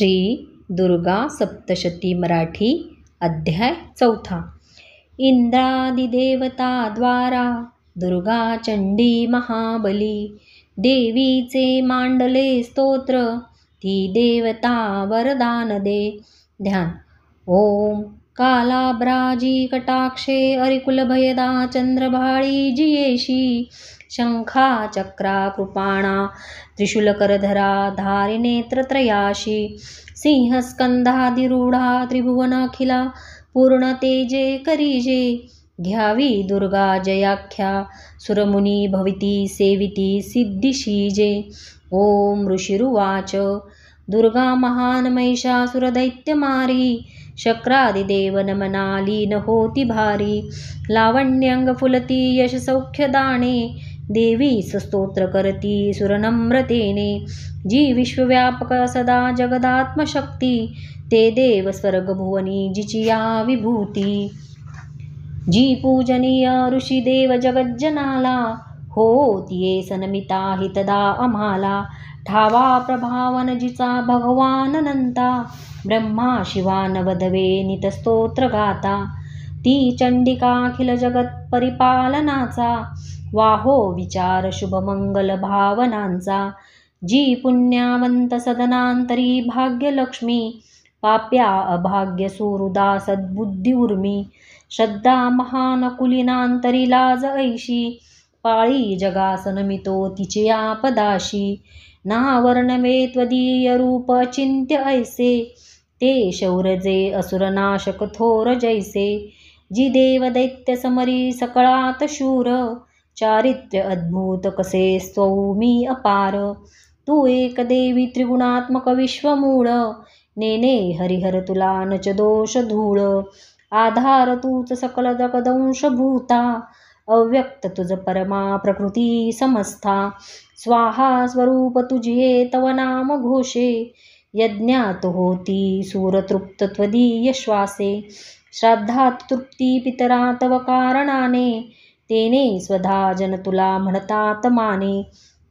श्री दुर्गा सप्तशती मराठी अध्याय 4. इंद्रादिदेवता द्वारा दुर्गा चंडी महाबली, देवीचे मांडले स्तोत्र, ती देवता वरदान दे. ध्यान. ओम कालाब्राजी कटाक्षे अरिकुलभयदा चंद्रभाळी जियेशी, शंखा चक्रा कृपाणा त्रिशूलकरधरा धारी नेत्रत्रयाशी, सिंहस्कंधाधिरूढा त्रिभुवनाखिला पूर्ण तेजे करीजे, घ्यावी दुर्गा जयाख्या सुरमुनी भविती सेविती सिद्धिशीजे. ओम ऋषिरुवाच. दुर्गा महान महिषासुरदैत्यमारी, शक्रादिदेव नमना लीन होती भारी, लावण्यंग फुलती यश सौख्यदाने, देवी स्तोत्र करती सुरनम्रतेने, जी विश्वव्यापक सदा जगदात्मशक्ती, ते देव स्वर्ग भुवनी जिची या विभूती, जी पूजनीय ऋषी देव जगज्जनाला, हो तिये सनमिता हितदा आम्हाला, ठावा प्रभावन जिचा भगवान अनंता, ब्रह्मा शिवा नवदवे नितस्तोत्र गाता, ती चंडिका अखिल जगत परिपालनाचा, वाहो विचार शुभमंगल भावनांचा, जी पुण्यवंत सदनांतरी भाग्यलक्ष्मी, पाप्या अभाग्य सुहृदा सद्बुद्धी उर्मी, श्रद्धा महान कुलीनांतरी लाज ऐशी, पाळी जगासनमितो तिचे या पदाशी, नावर्णवे त्वदीय रूप चिंत्य ऐसे, ते शौर्यजे असुरनाशक थोर जैसे, जी देव दैत्य समरी सकळात शूर, चारित्र्य अद्भुत कसे सौमी अपार, तू एक देवी त्रिगुणात्मक विश्वमूळ, नेने हरिहर तुला नच दोष धूळ, आधार तूच सकल जगदंश भूता, अव्यक्त तुझ परमा प्रकृती समस्था, स्वाहा स्वरूप तुझे तव नाम घोषे, यज्ञात होती सूरतृप्त त्वदीय श्वासे, श्राद्धात तृप्ती पितरा तव कारणाने, तेने स्वधा जन तुला म्हणतात माने,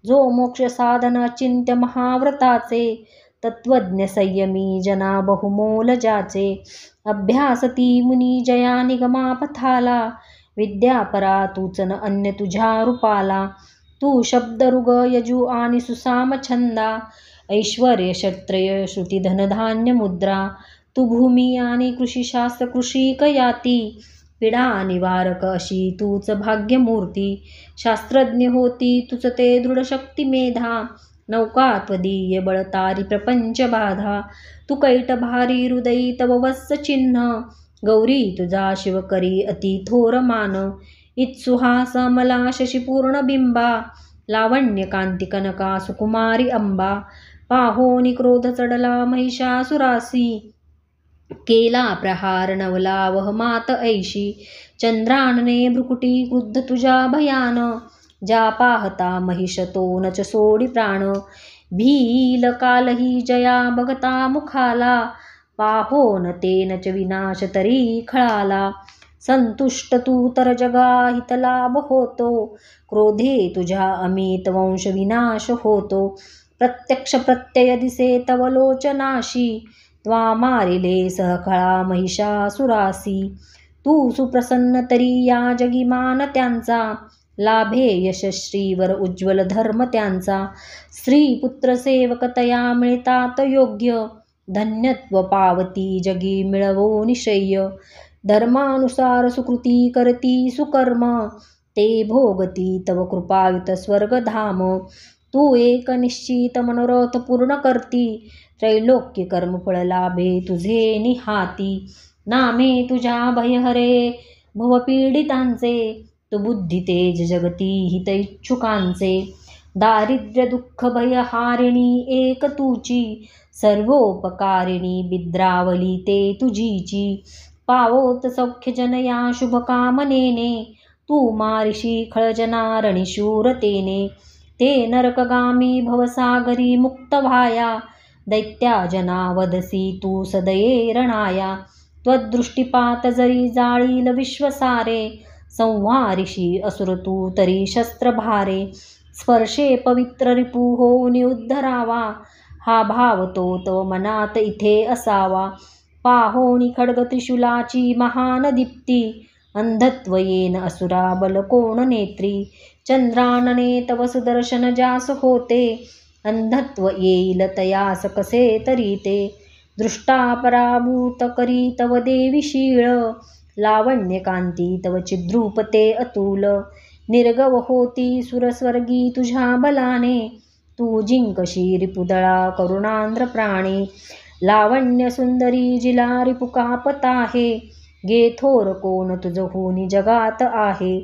जो मोक्ष साधन अचिंत्य महाव्रताचे, तत्वज्ञ संयमी जना बहुमोल जाचे, अभ्यासती मुनी जया निगमा पथाला, विद्यापरा तूचन अन्य तुझ्या रूपाला, तू शब्दरुग यजू आणि सुसाम छंदा, ऐश्वर्य क्षत्रिय श्रुती धनधान्य मुद्रा, तू भूमी आणि कृषीशास्त्र कृषिक याती, पीडा निवारक अशी तूच भाग्यमूर्ती, शास्त्रज्ञ होती तुझ ते दृढ शक्ती मेधा, नौका त्वदीय बळतारी प्रपंच बाधा, तू कैट भारी हृदयी तव वत्स चिन्ह, गौरी तुझा शिवकरी अति थोर मान, इत्सुहास मला शशिपूर्ण बिंबा, लावण्य कांती कनका सुकुमारी अंबा, पाहोनी क्रोध चढला महिषासुरासी, केला प्रहार नवला वहमात ऐशी, चंद्रानने भ्रुकुटी क्रुद्ध तुझ्या भयान, ज्या पाहता महिष तो नच सोडी प्राण, भील कालही जया बघता मुखाला, पाहोन ते नच विनाश तरी खळाला, संतुष्ट तू तर जगा हित लाभ होतो, क्रोधे तुझ्या अमित वंश विनाश होतो, प्रत्यक्ष प्रत्यय दिसे तव लोचनाशी, त्वा मारिले सहखळा महिषासुरासी, तू सुप्रसन्न तरी या जगिमान त्यांचा, लाभे यशश्रीवर उज्ज्वल धर्म त्यांचा, स्त्री पुत्र सेवक तया मिळतात योग्य, धन्यत्व पावती जगी मिळवो निश्चय, धर्मानुसार सुकृती करती सुकर्म, ते भोगती तव कृपायुत स्वर्गधाम, तू एक निश्चित मनोरथ पूर्ण करती, त्रैलोक्य कर्मफळ लाभे तुझे निहाती, नामे तुझ्या भयहरे भवपीडितांचे, तू बुद्धी तेज जगती हित इच्छुकांचे, दारिद्र्य दुःख भयहारिणी एक तुची, सर्वोपकारिणी बिद्रावली ते तुझीची, पावोत सौख्य जनया शुभकामनेने, तू मारिशी खळजना रणिशूरतेने, ते नरकगामी भवसागरी मुक्त व्हाया, दैत्या जना वदसी तू सदये रणाया, त्वदृष्टिपात जरी जाळील विश्वसारे, संहारिषी असुर तू तरी शस्त्रभारे, स्पर्शे पवित्र रिपू होऊन उद्धरावा, हा भाव तो तव मनात इथे असावा. पाहोनी खड्ग त्रिशूलाची महान दीप्ती, अंधत्व येन असुरा बल कोण नेत्री. चंद्रानने तव सुदर्शन जास होते, अंधत्व येईल तयास कसे तरी ते. दृष्टा पराभूत करी तव देवी शीळ, लावण्य कांती तव चिद्रूप ते अतुल. निर्गव होती सुरस्वर्गी तुझ्या बलाने, तू जिंकशी रिपुदळा करुणांध्र प्राणी. लावण्य सुंदरी जिला रिपुका पताहे, गे थोर कोण तुझहूनी जगात आहे.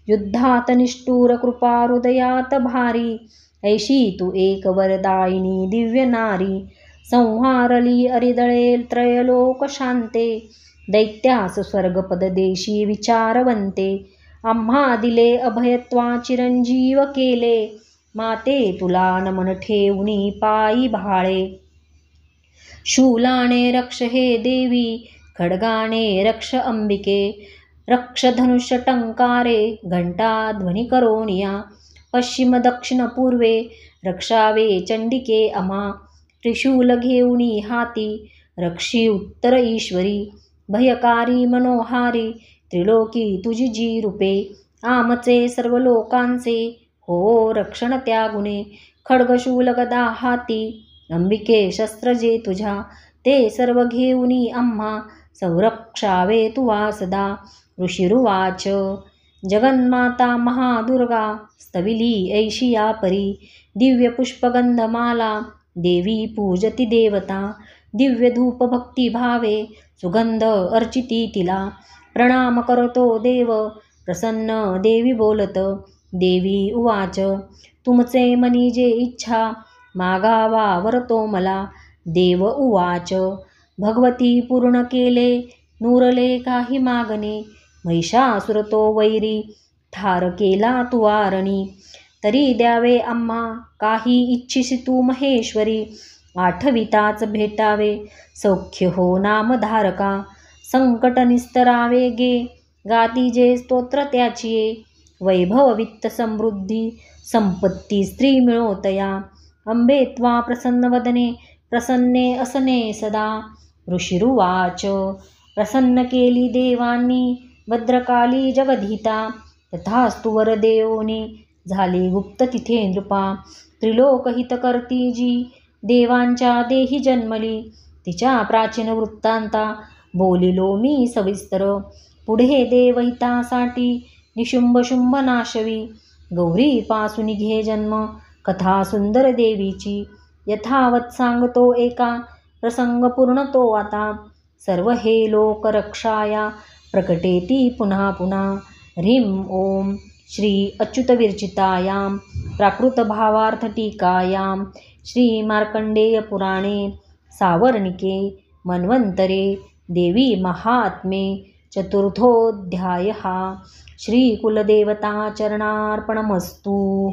युद्धात निष्ठुर कृपा हृदयात भारी, ऐशी तू एक वरदायिनी दिव्य नारी. संहारली अरिदळे त्रयलोक शांते, दैत्यास स्वर्गपद देशी विचारवंते. आम्हा दिले अभयत्वा चिरंजीव केले, माते तुला नमन ठेवणी पायी भाळे. शूलाने रक्ष हे देवी, खड्गाने रक्ष अंबिके. रक्ष धनुष्य टंकारे, घंटा ध्वनी करोनिया. पश्चिम दक्षिण पूर्वे रक्षावे चंडिके अमा. त्रिशूल घेऊनी हाती, रक्षी उत्तर ईश्वरी. भयकारी मनोहारी, त्रिलोकी तुझी जी रूपे. आमचे सर्व लोकांचे हो रक्षण त्या गुणे. खड्गशूल गदा हाती, अंबिके शस्त्र जे तुझ्या. ते सर्व घेऊनी आम्हा, संरक्षावे तुवा सदा. ऋषिरुवाच जगन्माता महादुर्गा, स्तविली ऐशी या परी. दिव्य पुष्पगंधमाला देवी पूजती देवता. दिव्य धूप भक्ती भावे, सुगंध अर्चिती तिला. प्रणाम करतो देव, प्रसन्न देवी बोलत. देवी उवाच तुमचे मनी जे इच्छा, मागावा वरतो मला. देव उवाच भगवती पूर्ण केले, नुरले काही मागणे. महिषासुर तो वैरी, ठार केला तुवारणी. तरी द्यावे आम्हा काही इच्छिसी तू महेश्वरी. आठविताच भेटावे सौख्य हो नामधारका. संकट निस्तरावे गे, गाती जे स्तोत्र त्याचिये. वैभव वित्त समृद्धी, संपत्ती स्त्री मिळोतया. अंबे त्वा प्रसन्न वदने, प्रसन्ने असने सदा. ऋषिरुवाच प्रसन्न केली देवांनी, भद्रकाली जगधीता. तथास्तु वरदेवोनी, झाली गुप्त तिथे नृपा. त्रिलोकहित करती जी, देवांच्या देही जन्मली. तिच्या प्राचीन वृत्तांता, बोलिलो मी सविस्तर. पुढे देवहितासाठी, निशुंभ शुंभ नाशवी. गौरी पासून घे जन्म, कथा सुंदर देवीची. यथावत सांगतो एका, प्रसंग पूर्ण तो आता. सर्व हे लोक रक्षाया, प्रकटेती पुन्हा पुन्हा. ह्रीं ओम श्री अच्युत विरचितायां प्राकृत भावार्थ टीकायां श्री मार्कंडेय पुराणे सावर्णिके मन्वंतरे देवी महात्म्ये चतुर्थोऽध्यायः. श्री कुलदेवता चरणार्पणमस्तु.